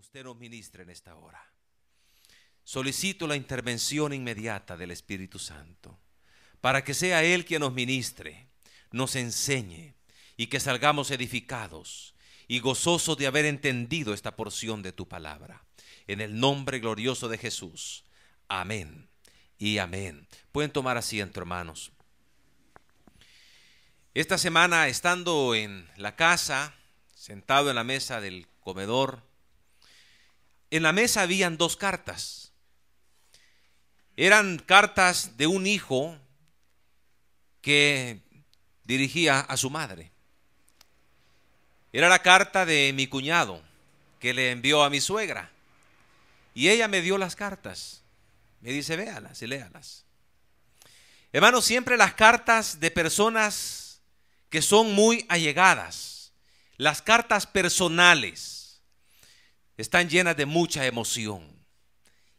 usted nos ministre en esta hora. Solicito la intervención inmediata del Espíritu Santo para que sea Él quien nos ministre, nos enseñe y que salgamos edificados y gozosos de haber entendido esta porción de tu palabra. En el nombre glorioso de Jesús. Amén y amén. Pueden tomar asiento, hermanos. Esta semana, estando en la casa, sentado en la mesa del comedor, en la mesa habían dos cartas. Eran cartas de un hijo que dirigía a su madre. Era la carta de mi cuñado que le envió a mi suegra. Y ella me dio las cartas. Me dice, véalas y léalas. Hermanos, siempre las cartas de personas que son muy allegadas, las cartas personales, están llenas de mucha emoción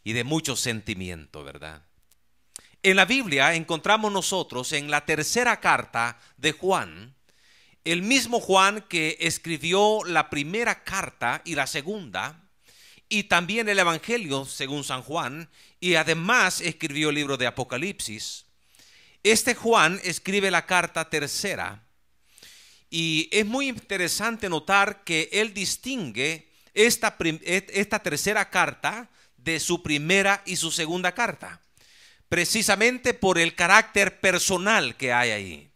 y de mucho sentimiento, ¿verdad? En la Biblia encontramos nosotros en la tercera carta de Juan, el mismo Juan que escribió la primera carta y la segunda, y también el Evangelio según San Juan, y además escribió el libro de Apocalipsis. Este Juan escribe la carta tercera, y es muy interesante notar que él distingue esta tercera carta de su primera y su segunda carta, precisamente por el carácter personal que hay ahí.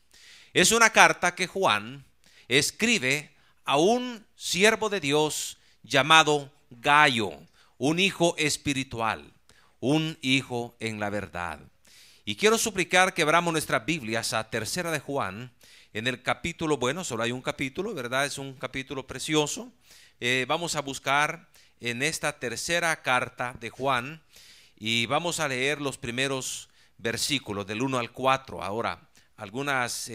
Es una carta que Juan escribe a un siervo de Dios llamado Gayo, un hijo espiritual, un hijo en la verdad. Y quiero suplicar que abramos nuestras Biblias a tercera de Juan, en el capítulo, bueno, solo hay un capítulo, ¿verdad? Es un capítulo precioso. Vamos a buscar en esta tercera carta de Juan y vamos a leer los primeros versículos del 1 al 4. Ahora, algunas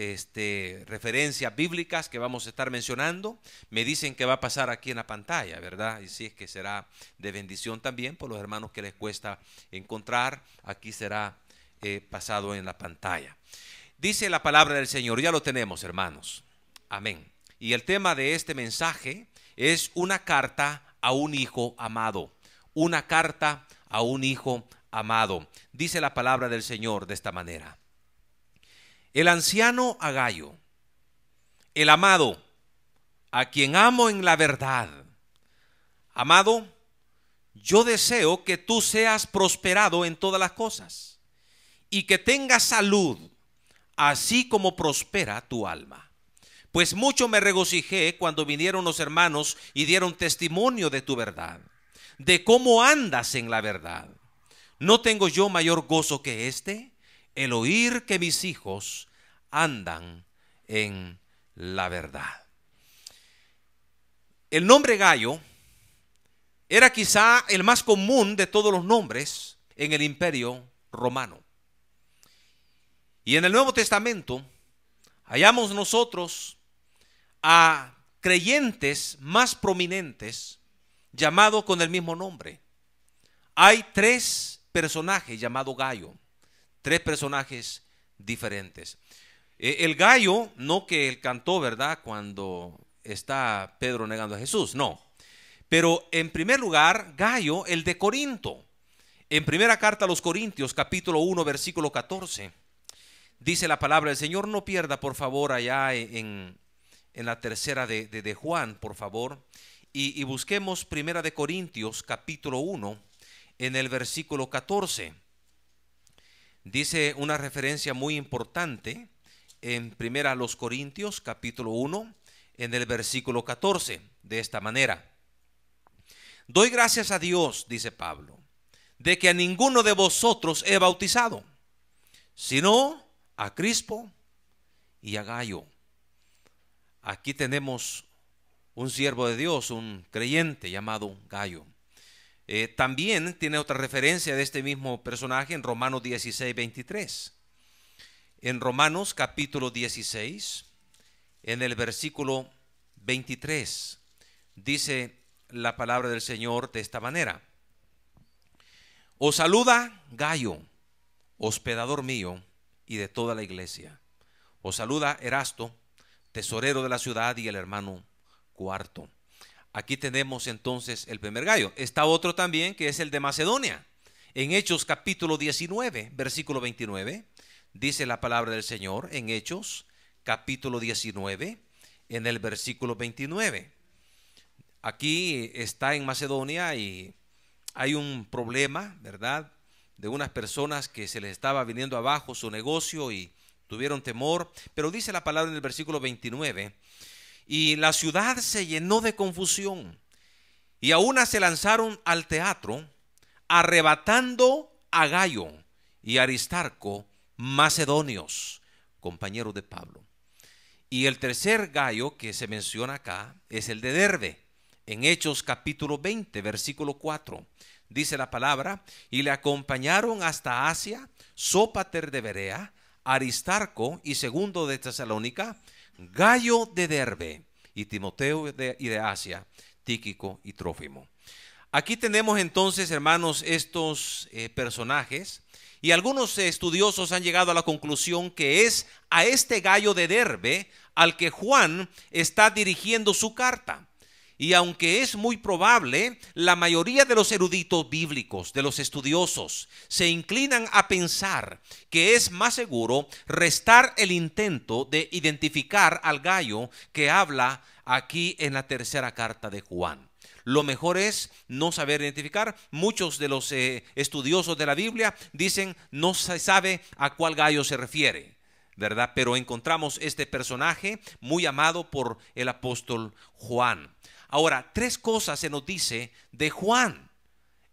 referencias bíblicas que vamos a estar mencionando, me dicen que va a pasar aquí en la pantalla, ¿verdad? Y si es que será de bendición también por los hermanos que les cuesta encontrar, aquí será pasado en la pantalla. Dice la palabra del Señor, ya lo tenemos, hermanos. Amén. Y el tema de este mensaje es una carta a un hijo amado. Una carta a un hijo amado. Dice la palabra del Señor de esta manera. El anciano a Gayo, el amado, a quien amo en la verdad. Amado, yo deseo que tú seas prosperado en todas las cosas y que tengas salud, así como prospera tu alma. Pues mucho me regocijé cuando vinieron los hermanos y dieron testimonio de tu verdad, de cómo andas en la verdad. ¿No tengo yo mayor gozo que este? El oír que mis hijos andan en la verdad. El nombre Gayo era quizá el más común de todos los nombres en el Imperio Romano. Y en el Nuevo Testamento hallamos nosotros a creyentes más prominentes llamados con el mismo nombre. Hay tres personajes llamados Gayo, tres personajes diferentes. El Gallo, no que él cantó, ¿verdad? Cuando está Pedro negando a Jesús, no. Pero en primer lugar, Gayo, el de Corinto. En primera carta a los Corintios, capítulo 1, versículo 14, dice la palabra del Señor. No pierda, por favor, allá en la tercera de Juan, por favor. Y busquemos primera de Corintios, capítulo 1, en el versículo 14. Dice una referencia muy importante en primera a los Corintios, capítulo 1, en el versículo 14, de esta manera. Doy gracias a Dios, dice Pablo, de que a ninguno de vosotros he bautizado, sino a Crispo y a Gayo. Aquí tenemos un siervo de Dios, un creyente llamado Gayo. También tiene otra referencia de este mismo personaje en Romanos 16, 23. En Romanos capítulo 16, en el versículo 23, dice la palabra del Señor de esta manera. Os saluda Gayo, hospedador mío y de toda la iglesia. Os saluda Erasto, tesorero de la ciudad, y el hermano Cuarto. Aquí tenemos entonces el primer gallo. Está otro también que es el de Macedonia. En Hechos capítulo 19, versículo 29, dice la palabra del Señor en Hechos capítulo 19, en el versículo 29. Aquí está en Macedonia y hay un problema, ¿verdad?, de unas personas que se les estaba viniendo abajo su negocio y tuvieron temor. Pero dice la palabra en el versículo 29, y la ciudad se llenó de confusión y a una se lanzaron al teatro, arrebatando a Gayo y Aristarco, macedonios, compañeros de Pablo. Y el tercer gallo que se menciona acá es el de Derbe. En Hechos capítulo 20, versículo 4, dice la palabra, y le acompañaron hasta Asia, Sópater de Berea, Aristarco y Segundo de Tesalónica, Gayo de Derbe, y Timoteo y de Asia, Tíquico y Trófimo. Aquí tenemos entonces, hermanos, estos personajes, y algunos estudiosos han llegado a la conclusión que es a este Gayo de Derbe al que Juan está dirigiendo su carta. Y aunque es muy probable, la mayoría de los eruditos bíblicos, de los estudiosos, se inclinan a pensar que es más seguro restar el intento de identificar al Gayo que habla aquí en la tercera carta de Juan. Lo mejor es no saber identificar. Muchos de los estudiosos de la Biblia dicen no se sabe a cuál Gayo se refiere, ¿verdad? Pero encontramos este personaje muy amado por el apóstol Juan. Ahora, tres cosas se nos dice de Juan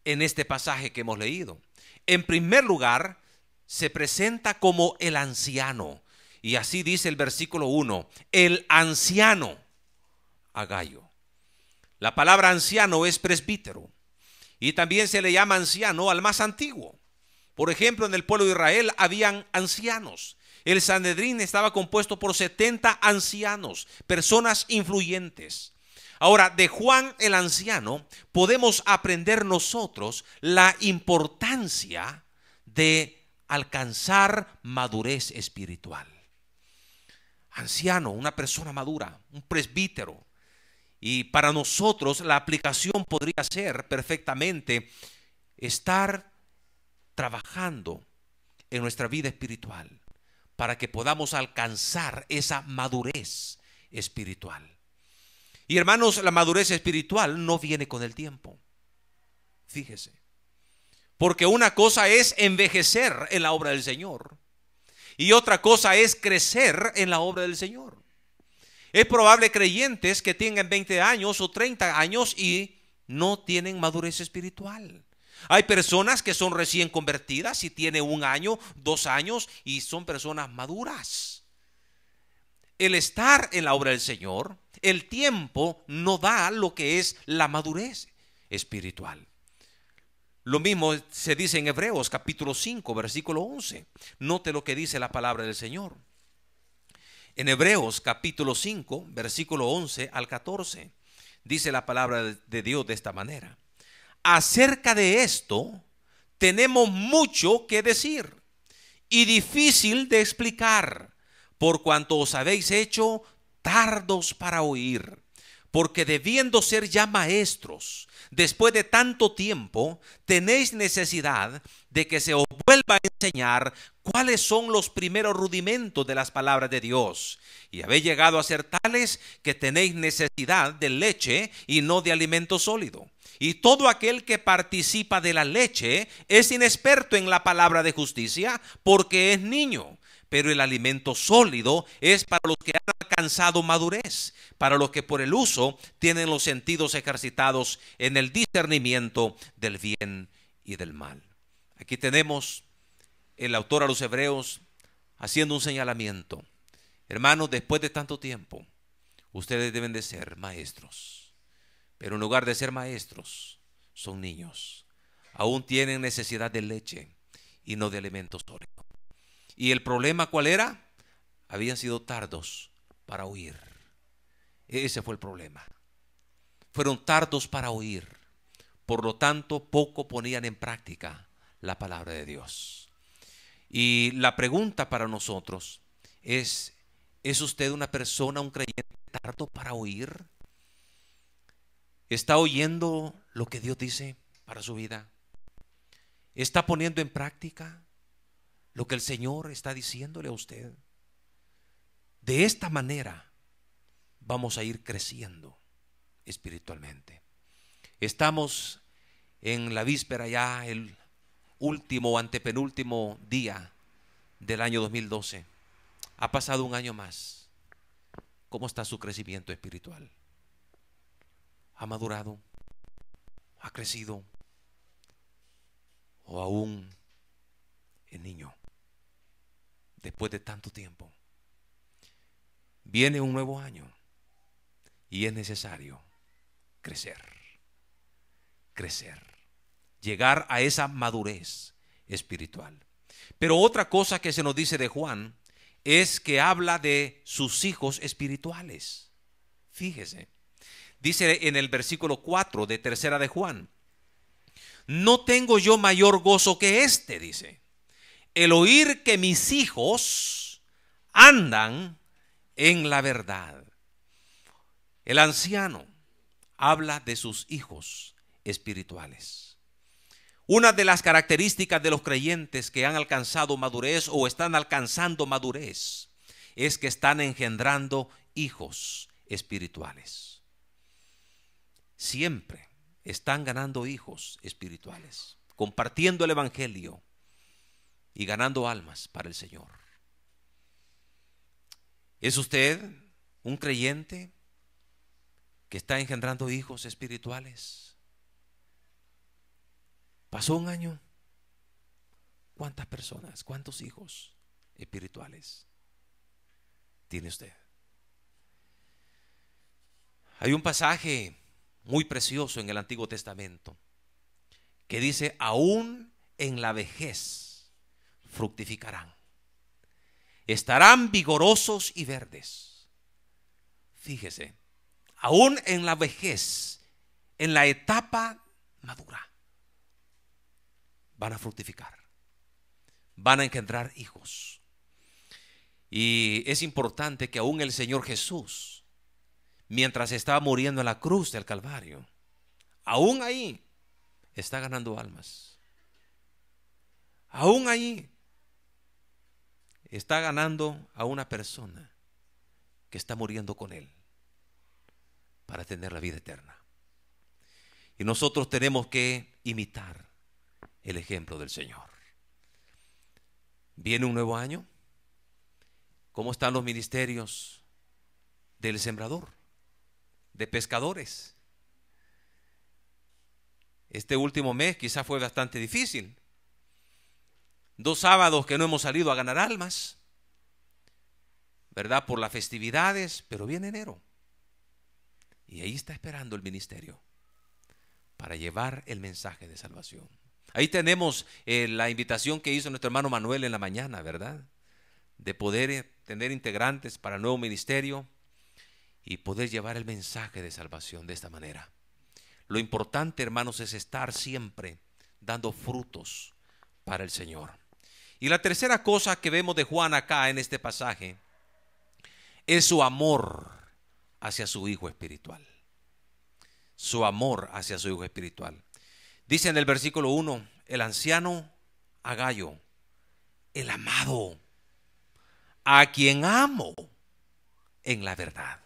en este pasaje que hemos leído. En primer lugar, se presenta como el anciano. Y así dice el versículo 1, el anciano a Gayo. La palabra anciano es presbítero. Y también se le llama anciano al más antiguo. Por ejemplo, en el pueblo de Israel habían ancianos. El Sanedrín estaba compuesto por 70 ancianos, personas influyentes. Ahora, de Juan el anciano podemos aprender nosotros la importancia de alcanzar madurez espiritual. Anciano, una persona madura, un presbítero. Y para nosotros la aplicación podría ser perfectamente estar trabajando en nuestra vida espiritual para que podamos alcanzar esa madurez espiritual. Y hermanos, la madurez espiritual no viene con el tiempo. Fíjese. Porque una cosa es envejecer en la obra del Señor y otra cosa es crecer en la obra del Señor. Es probable creyentes que tengan 20 años o 30 años y no tienen madurez espiritual. Hay personas que son recién convertidas y tienen 1 año, 2 años y son personas maduras. El estar en la obra del Señor, el tiempo no da lo que es la madurez espiritual. Lo mismo se dice en Hebreos capítulo 5, versículo 11. Note lo que dice la palabra del Señor. En Hebreos capítulo 5, versículo 11 al 14, dice la palabra de Dios de esta manera. Acerca de esto tenemos mucho que decir y difícil de explicar, por cuanto os habéis hecho tardos para oír, porque debiendo ser ya maestros, después de tanto tiempo, tenéis necesidad de que se os vuelva a enseñar cuáles son los primeros rudimentos de las palabras de Dios. Y habéis llegado a ser tales que tenéis necesidad de leche y no de alimento sólido. Y todo aquel que participa de la leche es inexperto en la palabra de justicia, porque es niño. Pero el alimento sólido es para los que han alcanzado madurez, para los que por el uso tienen los sentidos ejercitados en el discernimiento del bien y del mal. Aquí tenemos el autor a los Hebreos haciendo un señalamiento. Hermanos, después de tanto tiempo, ustedes deben de ser maestros. Pero en lugar de ser maestros, son niños. Aún tienen necesidad de leche y no de alimento sólido. ¿Y el problema cuál era? Habían sido tardos para oír. Ese fue el problema. Fueron tardos para oír. Por lo tanto, poco ponían en práctica la palabra de Dios. Y la pregunta para nosotros ¿es usted una persona, un creyente tardo para oír? ¿Está oyendo lo que Dios dice para su vida? ¿Está poniendo en práctica lo que el Señor está diciéndole a usted? De esta manera vamos a ir creciendo espiritualmente. Estamos en la víspera ya, el último o antepenúltimo día del año 2012. Ha pasado un año más. ¿Cómo está su crecimiento espiritual? ¿Ha madurado? ¿Ha crecido? ¿O aún es niño? Después de tanto tiempo. Viene un nuevo año y es necesario crecer, llegar a esa madurez espiritual. Pero otra cosa que se nos dice de Juan es que habla de sus hijos espirituales. Fíjese, dice en el versículo 4 de tercera de Juan: no tengo yo mayor gozo que este, dice, el oír que mis hijos andan en la verdad. El anciano habla de sus hijos espirituales. Una de las características de los creyentes que han alcanzado madurez o están alcanzando madurez es que están engendrando hijos espirituales. Siempre están ganando hijos espirituales, compartiendo el evangelio y ganando almas para el Señor. ¿Es usted un creyente que está engendrando hijos espirituales? ¿Pasó un año? ¿Cuántas personas, cuántos hijos espirituales tiene usted? Hay un pasaje muy precioso en el Antiguo Testamento que dice: aún en la vejez fructificarán, estarán vigorosos y verdes. Fíjese, aún en la vejez, en la etapa madura, van a fructificar, van a engendrar hijos. Y es importante que aún el Señor Jesús, mientras estaba muriendo en la cruz del Calvario, aún ahí está ganando almas. Aún ahí está ganando a una persona que está muriendo con Él para tener la vida eterna. Y nosotros tenemos que imitar el ejemplo del Señor. Viene un nuevo año. ¿Cómo están los ministerios del sembrador, de pescadores? Este último mes quizás fue bastante difícil. 2 sábados que no hemos salido a ganar almas, ¿verdad? Por las festividades, pero viene enero. Y ahí está esperando el ministerio para llevar el mensaje de salvación. Ahí tenemos la invitación que hizo nuestro hermano Manuel en la mañana, ¿verdad? De poder tener integrantes para el nuevo ministerio y poder llevar el mensaje de salvación de esta manera. Lo importante, hermanos, es estar siempre dando frutos para el Señor. Y la tercera cosa que vemos de Juan acá en este pasaje es su amor hacia su hijo espiritual. Su amor hacia su hijo espiritual. Dice en el versículo 1, el anciano a Gayo, el amado, a quien amo en la verdad.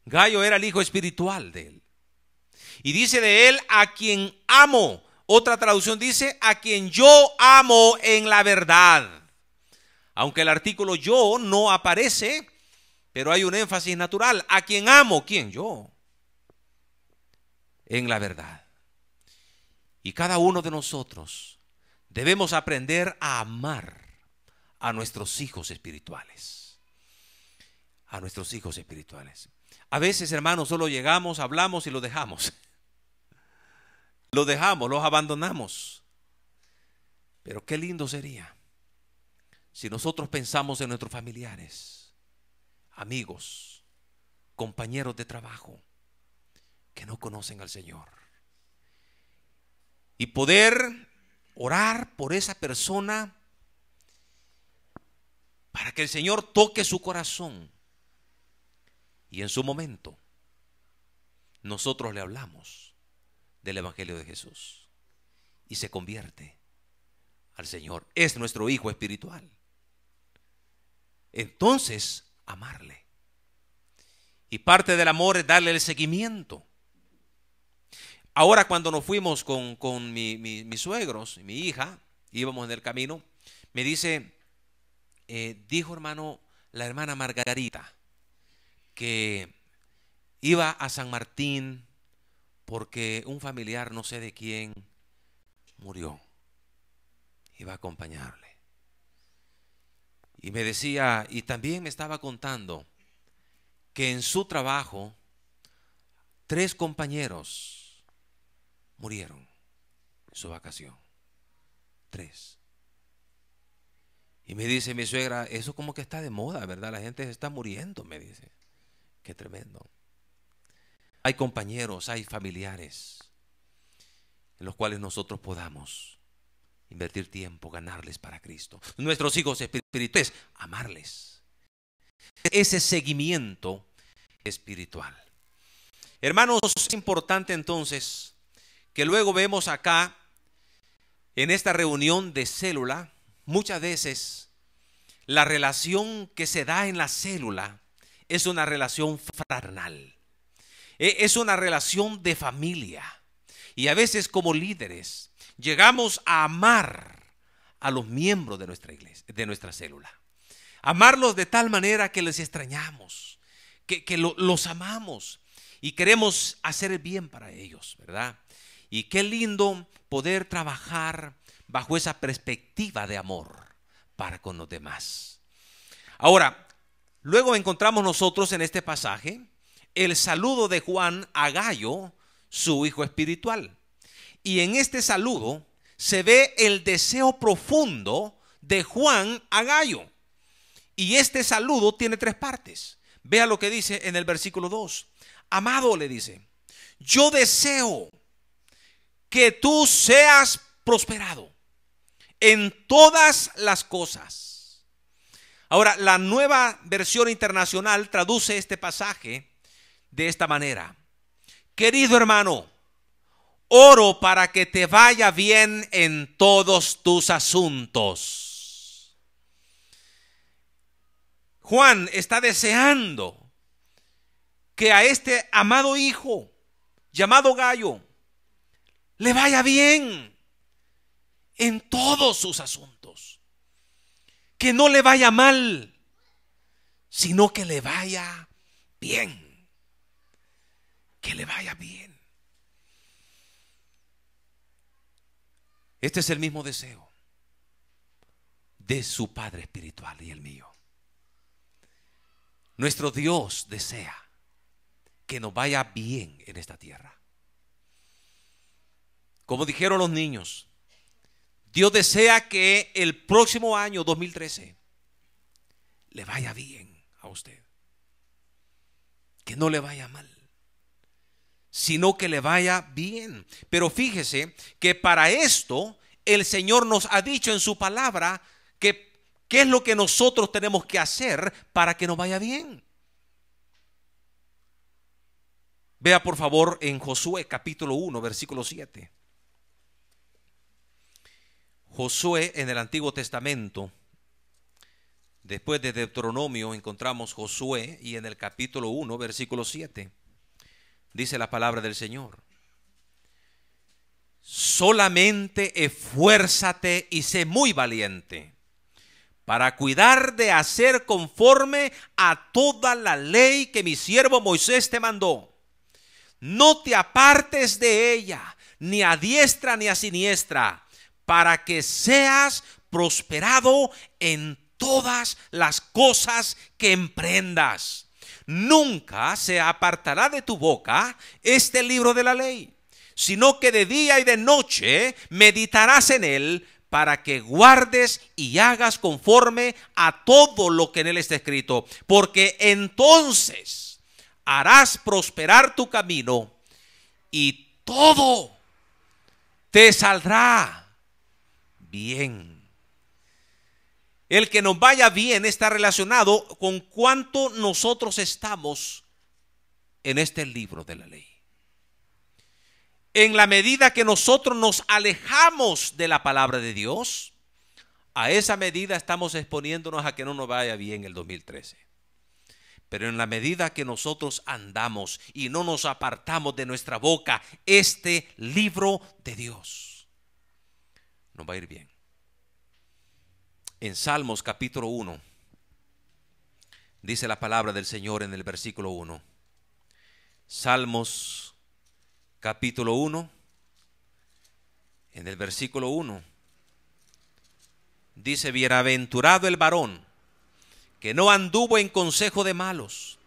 Gayo era el hijo espiritual de él. Y dice de él, a quien amo. Otra traducción dice, a quien yo amo en la verdad. Aunque el artículo yo no aparece, pero hay un énfasis natural. A quien amo, ¿quién? Yo. En la verdad. Y cada uno de nosotros debemos aprender a amar a nuestros hijos espirituales. A nuestros hijos espirituales. A veces, hermanos, solo llegamos, hablamos y los dejamos. Los dejamos, los abandonamos. Pero qué lindo sería si nosotros pensamos en nuestros familiares, amigos, compañeros de trabajo que no conocen al Señor. Y poder orar por esa persona para que el Señor toque su corazón y en su momento nosotros le hablamos del Evangelio de Jesús y se convierte al Señor, es nuestro hijo espiritual. Entonces, amarle. Y parte del amor es darle el seguimiento. Ahora cuando nos fuimos con mis suegros y mi hija, íbamos en el camino, me dice, dijo hermano, la hermana Margarita, que iba a San Martín porque un familiar, no sé de quién, murió. Iba a acompañarle. Y me decía, y también me estaba contando que en su trabajo 3 compañeros murieron en su vacación. 3. Y me dice mi suegra, eso como que está de moda, ¿verdad? La gente se está muriendo, me dice. Qué tremendo. Hay compañeros, hay familiares en los cuales nosotros podamos invertir tiempo, ganarles para Cristo. Nuestros hijos espirituales, amarles. Ese seguimiento espiritual. Hermanos, es importante entonces que luego vemos acá en esta reunión de célula, muchas veces la relación que se da en la célula es una relación fraternal. Es una relación de familia. Y a veces como líderes llegamos a amar a los miembros de nuestra iglesia, de nuestra célula. Amarlos de tal manera que les extrañamos, que los amamos y queremos hacer el bien para ellos, ¿verdad? Y qué lindo poder trabajar bajo esa perspectiva de amor para con los demás. Ahora, luego encontramos nosotros en este pasaje el saludo de Juan a Gayo, su hijo espiritual. Y en este saludo se ve el deseo profundo de Juan a Gayo. Y este saludo tiene 3 partes. Vea lo que dice en el versículo 2. Amado, le dice, yo deseo que tú seas prosperado en todas las cosas. Ahora, la Nueva Versión Internacional traduce este pasaje de esta manera. Querido hermano, oro para que te vaya bien en todos tus asuntos. Juan está deseando que a este amado hijo llamado Gayo le vaya bien en todos sus asuntos. Que no le vaya mal, sino que le vaya bien. Que le vaya bien. Este es el mismo deseo de su Padre espiritual y el mío. Nuestro Dios desea que nos vaya bien en esta tierra. Como dijeron los niños, Dios desea que el próximo año 2013 le vaya bien a usted. Que no le vaya mal, sino que le vaya bien. Pero fíjese que para esto el Señor nos ha dicho en su palabra que qué es lo que nosotros tenemos que hacer para que nos vaya bien. Vea por favor en Josué capítulo 1 versículo 7. Josué en el Antiguo Testamento, después de Deuteronomio encontramos Josué, y en el capítulo 1 versículo 7 dice la palabra del Señor: solamente esfuérzate y sé muy valiente para cuidar de hacer conforme a toda la ley que mi siervo Moisés te mandó. No te apartes de ella, ni a diestra ni a siniestra, para que seas prosperado en todas las cosas que emprendas. Nunca se apartará de tu boca este libro de la ley, sino que de día y de noche meditarás en él, para que guardes y hagas conforme a todo lo que en él está escrito, porque entonces harás prosperar tu camino y todo te saldrá bien. El que nos vaya bien está relacionado con cuánto nosotros estamos en este libro de la ley. en la medida que nosotros nos alejamos de la palabra de Dios, a esa medida estamos exponiéndonos a que no nos vaya bien el 2013. Pero en la medida que nosotros andamos y no nos apartamos de nuestra boca este libro de Dios, nos va a ir bien. En Salmos capítulo 1, dice la palabra del Señor en el versículo 1. Salmos capítulo 1, en el versículo 1, dice: bienaventurado el varón que no anduvo en consejo de malos,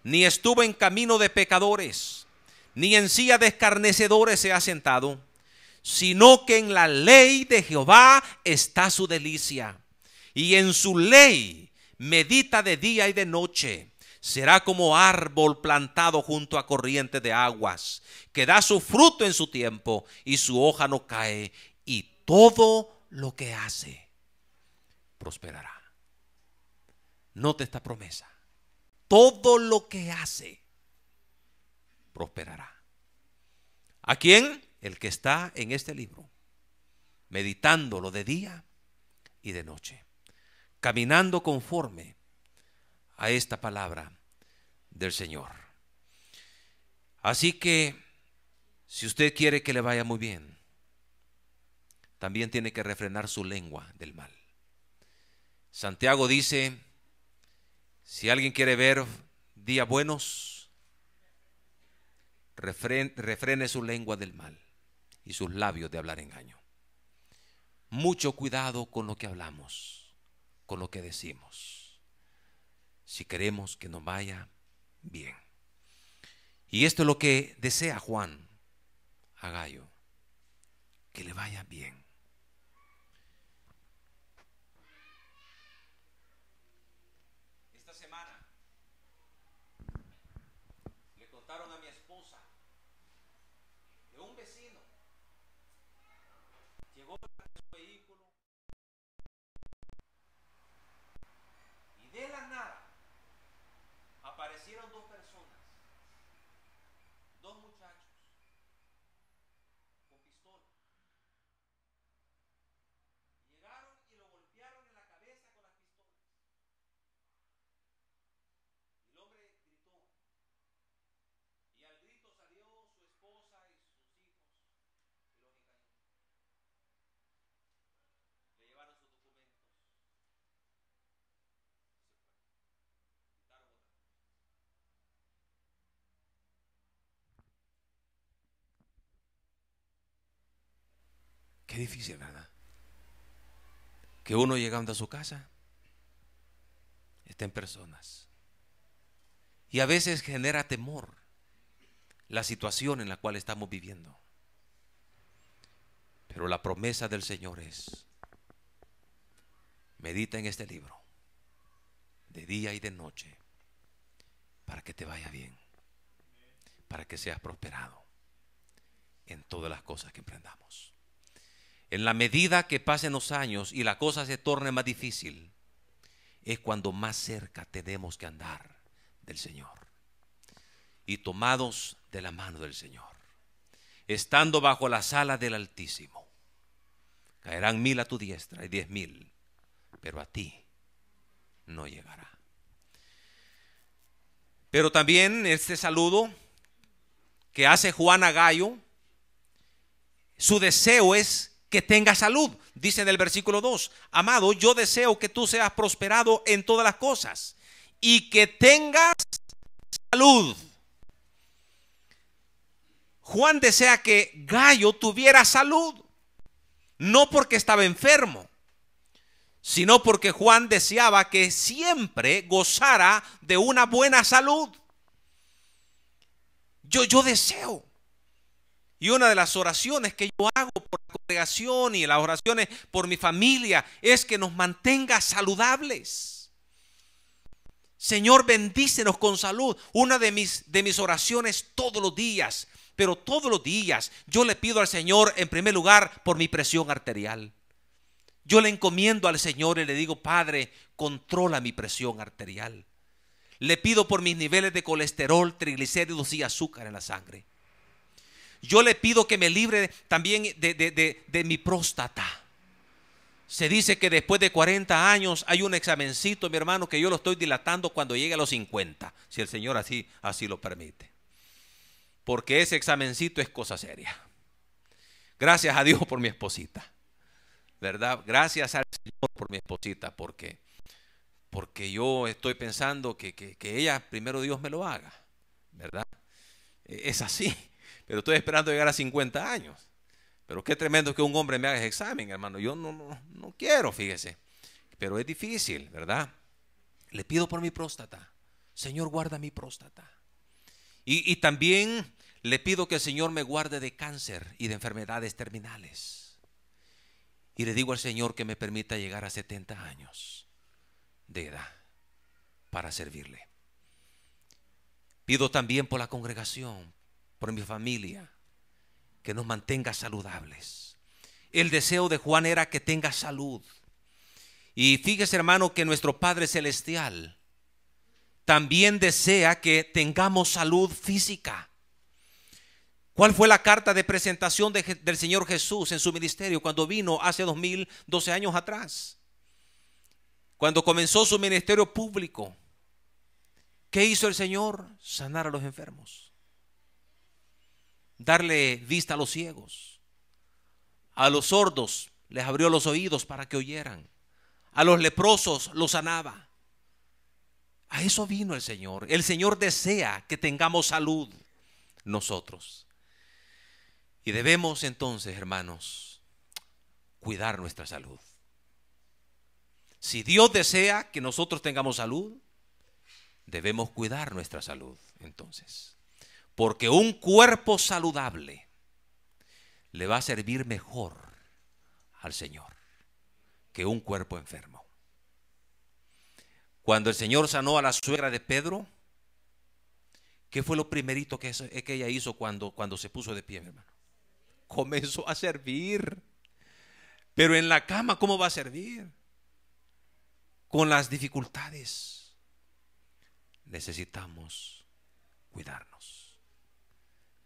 ni estuvo en camino de pecadores, ni en silla de escarnecedores se ha sentado, sino que en la ley de Jehová está su delicia, y en su ley medita de día y de noche. Será como árbol plantado junto a corriente de aguas, que da su fruto en su tiempo, y su hoja no cae, y todo lo que hace prosperará. Note esta promesa: todo lo que hace prosperará. ¿A quién? El que está en este libro, meditándolo de día y de noche, caminando conforme a esta palabra del Señor. Así que, si usted quiere que le vaya muy bien, también tiene que refrenar su lengua del mal. Santiago dice: si alguien quiere ver días buenos, refrene su lengua del mal y sus labios de hablar engaño. Mucho cuidado con lo que hablamos, con lo que decimos, si queremos que nos vaya bien. Y esto es lo que desea Juan a Gayo, que le vaya bien. Esta semana le contaron a mi esposa que un vecino llegó a su vehículo y de la nada aparecieron dos personas, dos muchachos con pistola. Llegaron y lo golpearon en la cabeza con las pistolas. El hombre gritó, y al grito salió su esposa y sus hijos y los engañó. Le llevaron sus documentos y se fueron. Quitaron otra cosa. Qué difícil, ¿verdad? Que uno llegando a su casa estén personas. Y a veces genera temor la situación en la cual estamos viviendo. Pero la promesa del Señor es: medita en este libro de día y de noche, para que te vaya bien, para que seas prosperado en todas las cosas que emprendamos. En la medida que pasen los años y la cosa se torne más difícil, es cuando más cerca tenemos que andar del Señor, y tomados de la mano del Señor, estando bajo las alas del Altísimo. Caerán 1000 a tu diestra y 10,000, pero a ti no llegará. Pero también este saludo que hace Juan a Gayo, su deseo es que tenga salud. Dice en el versículo 2: amado, yo deseo que tú seas prosperado en todas las cosas y que tengas salud. Juan desea que Gayo tuviera salud, no porque estaba enfermo, sino porque Juan deseaba que siempre gozara de una buena salud. Yo deseo, y una de las oraciones que yo hago por la congregación y las oraciones por mi familia es que nos mantenga saludables. Señor, bendícenos con salud. Una de mis oraciones todos los días, pero todos los días yo le pido al Señor, en primer lugar, por mi presión arterial. Yo le encomiendo al Señor y le digo: Padre, controla mi presión arterial. Le pido por mis niveles de colesterol, triglicéridos y azúcar en la sangre. Yo le pido que me libre también de mi próstata. Se dice que después de 40 años hay un examencito, mi hermano, que yo lo estoy dilatando cuando llegue a los 50, si el Señor así lo permite. Porque ese examencito es cosa seria. Gracias a Dios por mi esposita, ¿verdad? Gracias al Señor por mi esposita, porque yo estoy pensando que ella, primero Dios me lo haga, ¿verdad? Es así, pero estoy esperando llegar a 50 años. Pero qué tremendo que un hombre me haga ese examen, hermano. Yo no quiero, fíjese. Pero es difícil, ¿verdad? Le pido por mi próstata. Señor, guarda mi próstata. Y también le pido que el Señor me guarde de cáncer y de enfermedades terminales. Y le digo al Señor que me permita llegar a 70 años de edad para servirle. Pido también por la congregación, por mi familia, que nos mantenga saludables. El deseo de Juan era que tenga salud. Y fíjese, hermano, que nuestro Padre Celestial también desea que tengamos salud física. ¿Cuál fue la carta de presentación del Señor Jesús en su ministerio cuando vino hace 2012 años atrás? Cuando comenzó su ministerio público, ¿qué hizo el Señor? Sanar a los enfermos, darle vista a los ciegos, a los sordos les abrió los oídos para que oyeran, a los leprosos los sanaba. A eso vino el Señor. El Señor desea que tengamos salud nosotros. Y debemos entonces, hermanos, cuidar nuestra salud. Si Dios desea que nosotros tengamos salud, debemos cuidar nuestra salud entonces. Porque un cuerpo saludable le va a servir mejor al Señor que un cuerpo enfermo. Cuando el Señor sanó a la suegra de Pedro, ¿qué fue lo primerito que ella hizo cuando se puso de pie, mi hermano? Comenzó a servir. Pero en la cama, ¿cómo va a servir? Con las dificultades. Necesitamos cuidarnos.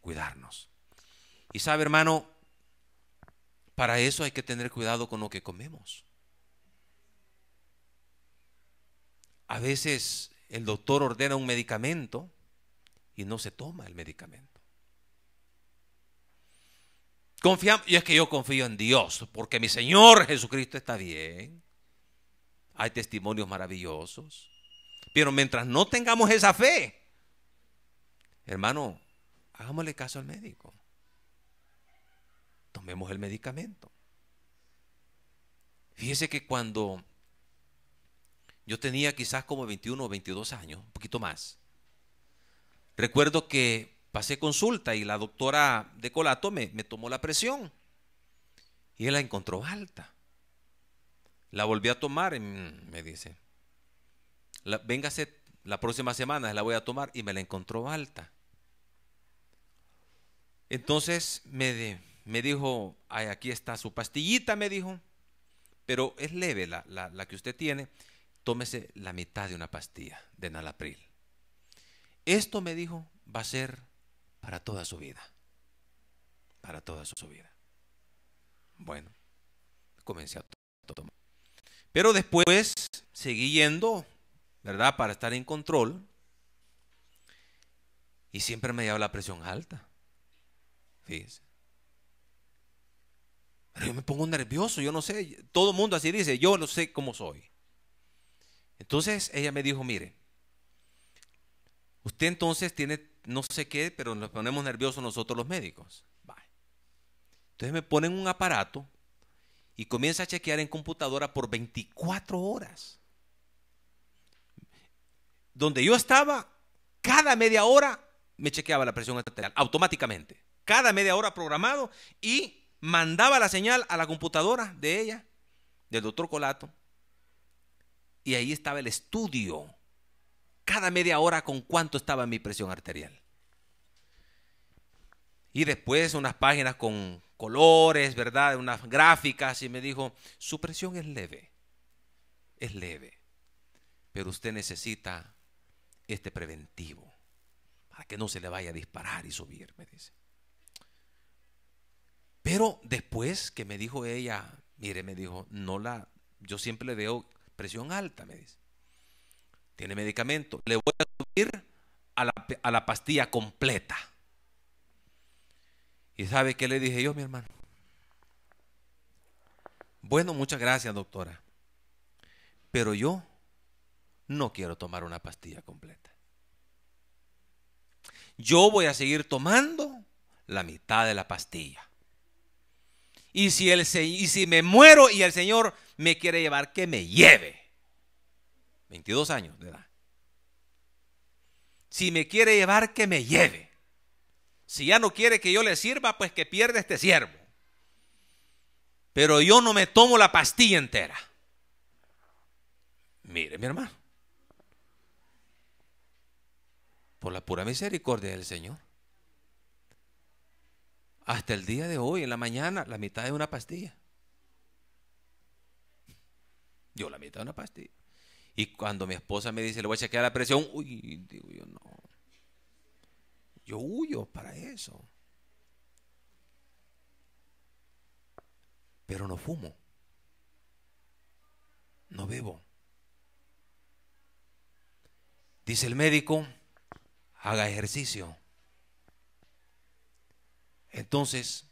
Cuidarnos. Y sabe, hermano, para eso hay que tener cuidado con lo que comemos. A veces el doctor ordena un medicamento y no se toma el medicamento. Confiamos, y es que yo confío en Dios, porque mi Señor Jesucristo está bien. Hay testimonios maravillosos. Pero mientras no tengamos esa fe, hermano, hagámosle caso al médico. Tomemos el medicamento. Fíjese que cuando yo tenía quizás como 21 o 22 años, un poquito más, recuerdo que pasé consulta y la doctora de Colato me tomó la presión y él la encontró alta. La volví a tomar y me dice, véngase la próxima semana, la voy a tomar, y me la encontró alta. Entonces me dijo, ay, aquí está su pastillita, me dijo, pero es leve la que usted tiene, tómese la mitad de una pastilla de Nalapril. Esto, me dijo, va a ser para toda su vida. Para toda su vida. Bueno, comencé a tomar. Pero después seguí yendo, ¿verdad? Para estar en control. Y siempre me llevaba la presión alta. Fíjese. Pero yo me pongo nervioso, yo no sé. Todo el mundo así dice, yo no sé cómo soy. Entonces ella me dijo, mire, usted entonces tiene no sé qué, pero nos ponemos nerviosos nosotros los médicos. Bye. Entonces me ponen un aparato y comienza a chequear en computadora por 24 horas. Donde yo estaba, cada media hora me chequeaba la presión arterial automáticamente. Cada media hora programado, y mandaba la señal a la computadora de ella, del doctor Colato. Y ahí estaba el estudio. Cada media hora con cuánto estaba mi presión arterial. Y después unas páginas con colores, ¿verdad? Unas gráficas, y me dijo, su presión es leve. Es leve. Pero usted necesita este preventivo para que no se le vaya a disparar y subir, me dice. Pero después que me dijo ella, mire, me dijo, yo siempre le veo presión alta, me dice. Tiene medicamento, le voy a subir a la pastilla completa. ¿Y sabe qué le dije yo, mi hermano? Bueno, muchas gracias, doctora, pero yo no quiero tomar una pastilla completa. Yo voy a seguir tomando la mitad de la pastilla. Y si me muero y el Señor me quiere llevar, que me lleve. 22 años de edad. Si me quiere llevar, que me lleve. Si ya no quiere que yo le sirva, pues que pierda este siervo. Pero yo no me tomo la pastilla entera. Mire, mi hermano, por la pura misericordia del Señor, hasta el día de hoy, en la mañana, la mitad de una pastilla. Yo la mitad de una pastilla. Y cuando mi esposa me dice, le voy a chequear la presión, uy, digo yo, no. Yo huyo para eso. Pero no fumo. No bebo. Dice el médico, haga ejercicio. Entonces,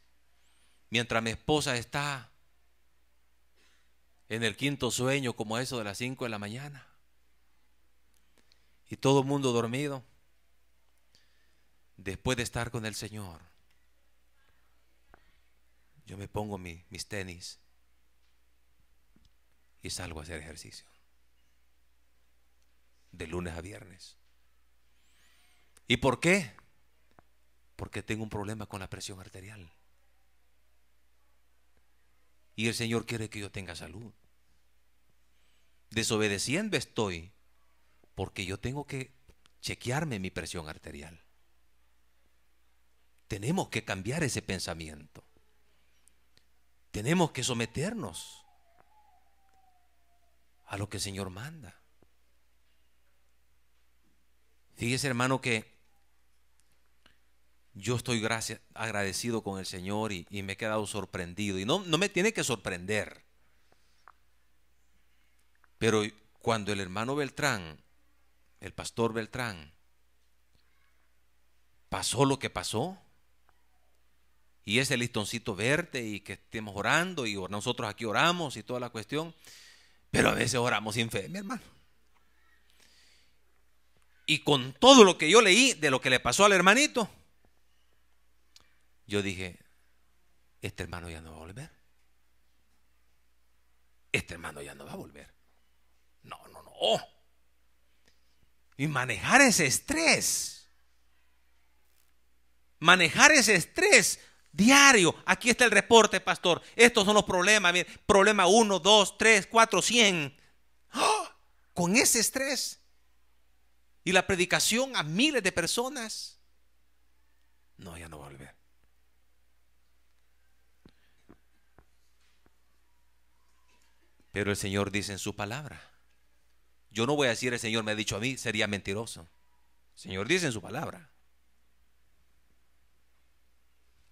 mientras mi esposa está en el quinto sueño, como eso de las 5 de la mañana, y todo el mundo dormido, después de estar con el Señor, yo me pongo mis tenis y salgo a hacer ejercicio de lunes a viernes. ¿Y por qué? Porque tengo un problema con la presión arterial. Y el Señor quiere que yo tenga salud. Desobedeciendo estoy porque yo tengo que chequearme mi presión arterial. Tenemos que cambiar ese pensamiento. Tenemos que someternos a lo que el Señor manda. Fíjese, hermano, que yo estoy agradecido con el Señor y me he quedado sorprendido. Y no me tiene que sorprender. Pero cuando el hermano Beltrán, el pastor Beltrán, pasó lo que pasó, y ese listoncito verde, y que estemos orando, y nosotros aquí oramos y toda la cuestión, pero a veces oramos sin fe, mi hermano. Y con todo lo que yo leí de lo que le pasó al hermanito, yo dije, este hermano ya no va a volver. Este hermano ya no va a volver. No. Y manejar ese estrés diario. Aquí está el reporte, pastor. Estos son los problemas. Mire, problema 1, 2, 3, 4, 100. ¡Oh! Con ese estrés. Y la predicación a miles de personas. No, ya no va a volver. Pero el Señor dice en su palabra. Yo no voy a decir el Señor me ha dicho a mí, sería mentiroso. El Señor dice en su palabra.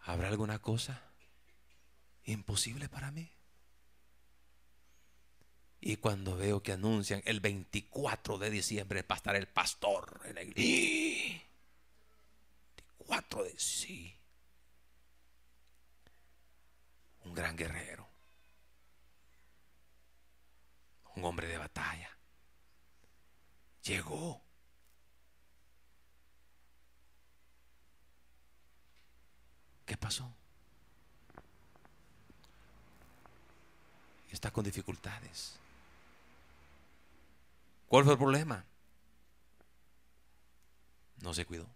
¿Habrá alguna cosa imposible para mí? Y cuando veo que anuncian el 24 de diciembre va a estar el pastor en la iglesia. 24 de sí. Un gran guerrero. Un hombre de batalla. Llegó. ¿Qué pasó? Está con dificultades. ¿Cuál fue el problema? No se cuidó.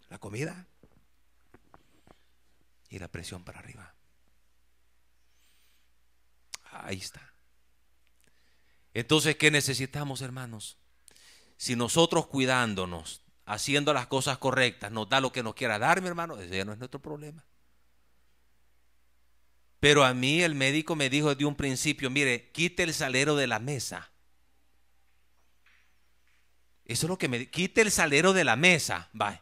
La comida y la presión para arriba. Ahí está. Entonces, ¿qué necesitamos, hermanos? Si nosotros cuidándonos, haciendo las cosas correctas, nos da lo que nos quiera dar, mi hermano, ese ya no es nuestro problema. Pero a mí el médico me dijo desde un principio, mire, quite el salero de la mesa. Eso es lo que me quite el salero de la mesa. Bye.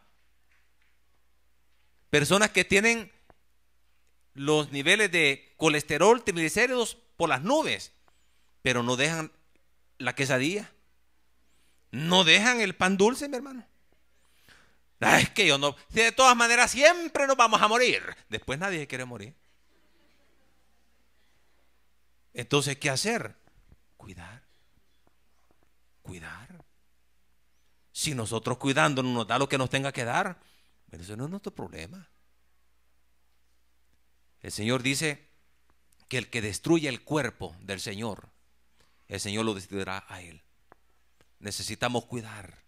Personas que tienen los niveles de colesterol, triglicéridos por las nubes, pero no dejan la quesadilla, no dejan el pan dulce, mi hermano. Es que yo no, de todas maneras siempre nos vamos a morir. Después nadie se quiere morir. Entonces, ¿qué hacer? Cuidar. Si nosotros cuidándonos nos da lo que nos tenga que dar, pero eso no es nuestro problema. El Señor dice que el que destruye el cuerpo del Señor, el Señor lo destruirá a él. Necesitamos cuidar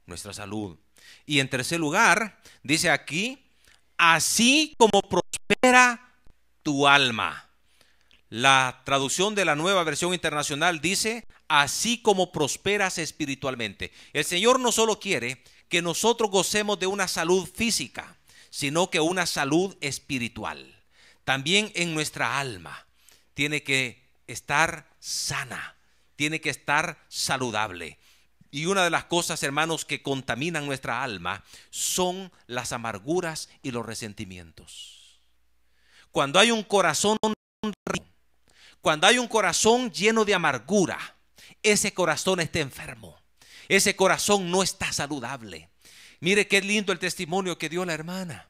nuestra salud. Y en tercer lugar, dice aquí, así como prospera tu alma. La traducción de la Nueva Versión Internacional dice, así como prosperas espiritualmente. El Señor no solo quiere que nosotros gocemos de una salud física, sino que una salud espiritual. También en nuestra alma tiene que estar sana, tiene que estar saludable. Y una de las cosas, hermanos, que contaminan nuestra alma son las amarguras y los resentimientos. Cuando hay un corazón lleno de amargura, ese corazón está enfermo. Ese corazón no está saludable. Mire qué lindo el testimonio que dio la hermana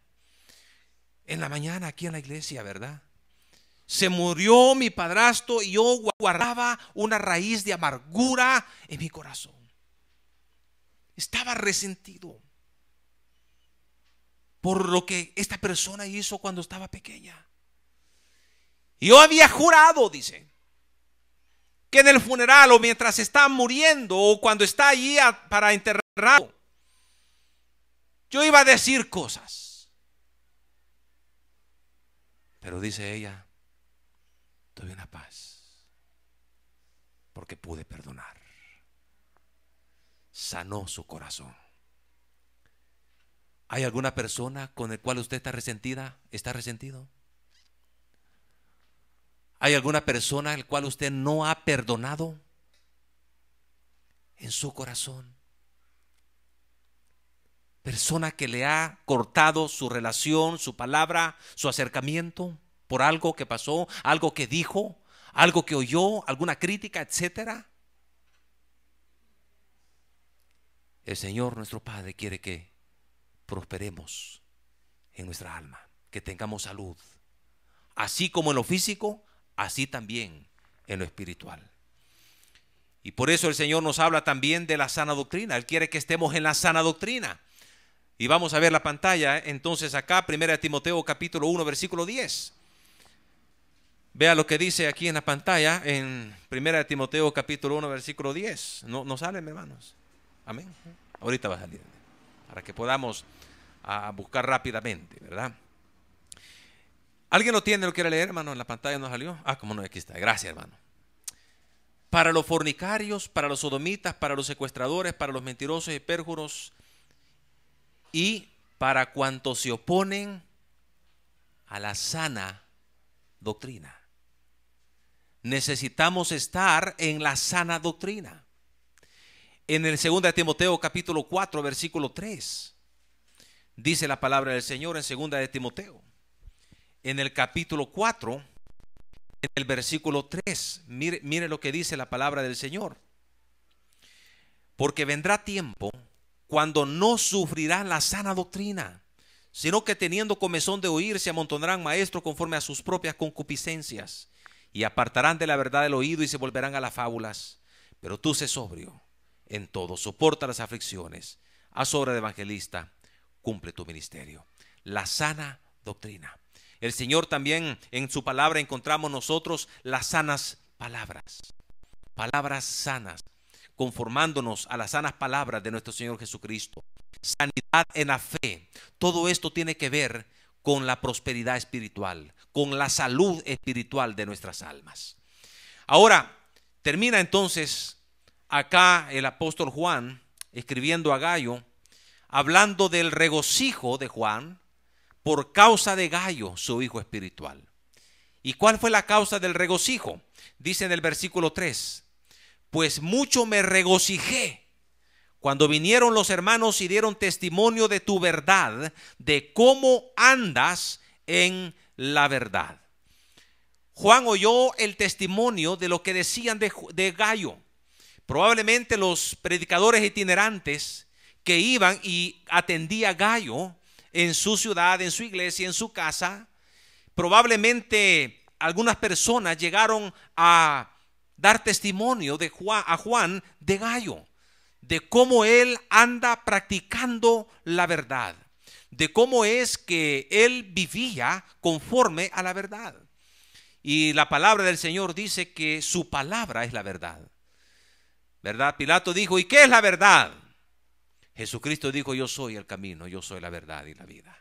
en la mañana aquí en la iglesia, ¿verdad? Se murió mi padrastro y yo guardaba una raíz de amargura en mi corazón. Estaba resentido por lo que esta persona hizo cuando estaba pequeña. Yo había jurado, dice, que en el funeral o mientras está muriendo o cuando está allí para enterrarlo, yo iba a decir cosas. Pero dice ella, tuve una paz porque pude perdonar. Sanó su corazón. ¿Hay alguna persona con la cual usted está resentida? ¿Está resentido? ¿Hay alguna persona al cual usted no ha perdonado en su corazón? Persona que le ha cortado su relación, su palabra, su acercamiento por algo que pasó, algo que dijo, algo que oyó, alguna crítica, etcétera. El Señor nuestro Padre quiere que prosperemos en nuestra alma, que tengamos salud, así como en lo físico, así también en lo espiritual. Y por eso el Señor nos habla también de la sana doctrina. Él quiere que estemos en la sana doctrina. Y vamos a ver la pantalla, entonces acá, 1 Timoteo capítulo 1, versículo 10. Vea lo que dice aquí en la pantalla, en 1 Timoteo capítulo 1, versículo 10. No salen, hermanos. Amén. Ahorita va a salir, para que podamos buscar rápidamente, ¿verdad? ¿Alguien lo tiene, lo quiere leer, hermano? En la pantalla no salió. Cómo no, aquí está. Gracias, hermano. Para los fornicarios, para los sodomitas, para los secuestradores, para los mentirosos y pérjuros, y para cuantos se oponen a la sana doctrina. Necesitamos estar en la sana doctrina. En el 2 Timoteo capítulo 4, versículo 3, dice la palabra del Señor en 2 Timoteo. En el capítulo 4, en el versículo 3, mire lo que dice la palabra del Señor. Porque vendrá tiempo cuando no sufrirán la sana doctrina, sino que teniendo comezón de oír, se amontonarán maestros conforme a sus propias concupiscencias, y apartarán de la verdad el oído y se volverán a las fábulas. Pero tú sé sobrio en todo, soporta las aflicciones, haz obra de evangelista, cumple tu ministerio. La sana doctrina. El Señor también en su palabra encontramos nosotros las sanas palabras, palabras sanas, conformándonos a las sanas palabras de nuestro Señor Jesucristo. Sanidad en la fe. Todo esto tiene que ver con la prosperidad espiritual, con la salud espiritual de nuestras almas. Ahora, termina entonces acá el apóstol Juan escribiendo a Gayo, hablando del regocijo de Juan por causa de Gayo, su hijo espiritual. ¿Y cuál fue la causa del regocijo? Dice en el versículo 3, pues mucho me regocijé cuando vinieron los hermanos y dieron testimonio de tu verdad, de cómo andas en la verdad. Juan oyó el testimonio de lo que decían de Gayo. Probablemente los predicadores itinerantes que iban y atendía a Gayo en su ciudad, en su iglesia, en su casa, probablemente algunas personas llegaron a dar testimonio a Juan de Gayo, de cómo él anda practicando la verdad, de cómo es que él vivía conforme a la verdad. Y la palabra del Señor dice que su palabra es la verdad, ¿verdad? Pilato dijo, ¿y qué es la verdad? Jesucristo dijo, yo soy el camino, yo soy la verdad y la vida.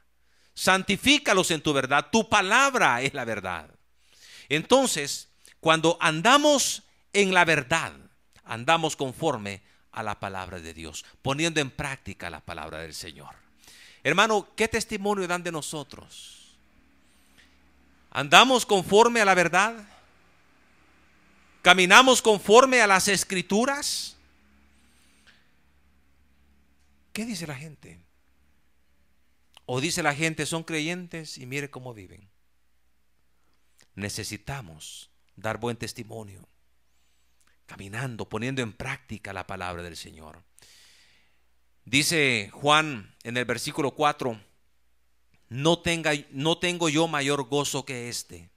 Santifícalos en tu verdad, tu palabra es la verdad. Entonces, cuando andamos en la verdad, andamos conforme a la palabra de Dios, poniendo en práctica la palabra del Señor. Hermano, ¿qué testimonio dan de nosotros? ¿Andamos conforme a la verdad? ¿Caminamos conforme a las Escrituras? ¿Qué dice la gente? O dice la gente, son creyentes y mire cómo viven. Necesitamos dar buen testimonio, caminando, poniendo en práctica la palabra del Señor. Dice Juan en el versículo 4, no tengo yo mayor gozo que este,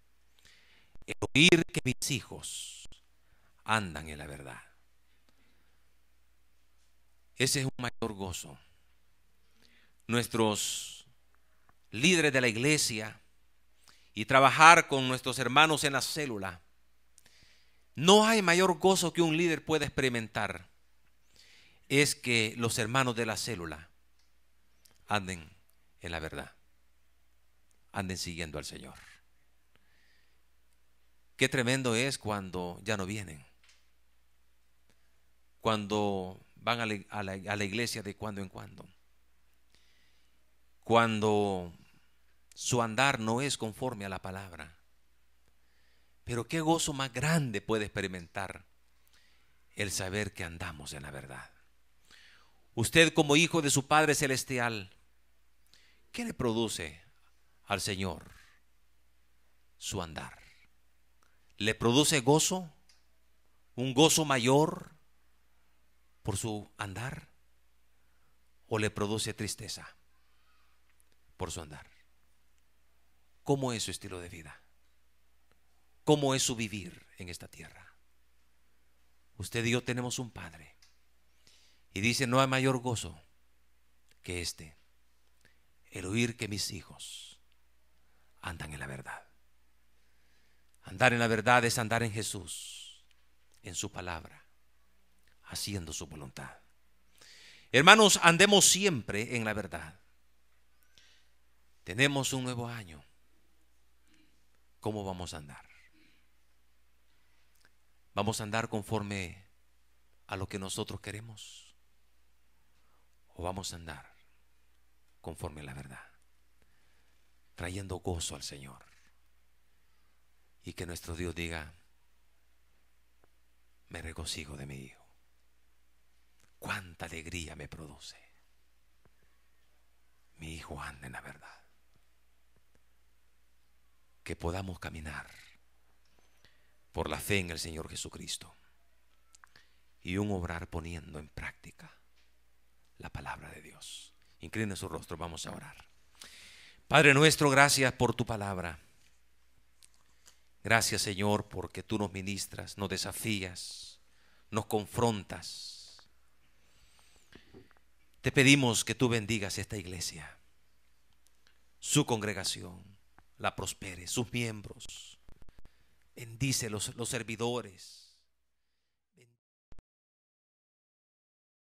el oír que mis hijos andan en la verdad. Ese es un mayor gozo. Nuestros líderes de la iglesia y trabajar con nuestros hermanos en la célula, no hay mayor gozo que un líder pueda experimentar, es que los hermanos de la célula anden en la verdad, anden siguiendo al Señor. Qué tremendo es cuando ya no vienen, cuando van a la iglesia de cuando en cuando su andar no es conforme a la palabra. Pero qué gozo más grande puede experimentar el saber que andamos en la verdad. Usted, como hijo de su Padre Celestial, ¿qué le produce al Señor su andar? ¿Le produce gozo? ¿Un gozo mayor por su andar? ¿O le produce tristeza por su andar? ¿Cómo es su estilo de vida? ¿Cómo es su vivir en esta tierra? Usted y yo tenemos un Padre. Y dice, no hay mayor gozo que este, el oír que mis hijos andan en la verdad. Andar en la verdad es andar en Jesús, en su palabra, haciendo su voluntad. Hermanos, andemos siempre en la verdad. Tenemos un nuevo año. ¿Cómo vamos a andar? ¿Vamos a andar conforme a lo que nosotros queremos? ¿O vamos a andar conforme a la verdad? Trayendo gozo al Señor. Y que nuestro Dios diga, me regocijo de mi hijo. Cuánta alegría me produce. Mi hijo anda en la verdad. Que podamos caminar por la fe en el Señor Jesucristo y un obrar poniendo en práctica la palabra de Dios. Incline su rostro, vamos a orar. Padre nuestro, gracias por tu palabra. Gracias, Señor, porque tú nos ministras, nos desafías, nos confrontas. Te pedimos que tú bendigas esta iglesia, su congregación, la prospere, sus miembros. Bendice los servidores.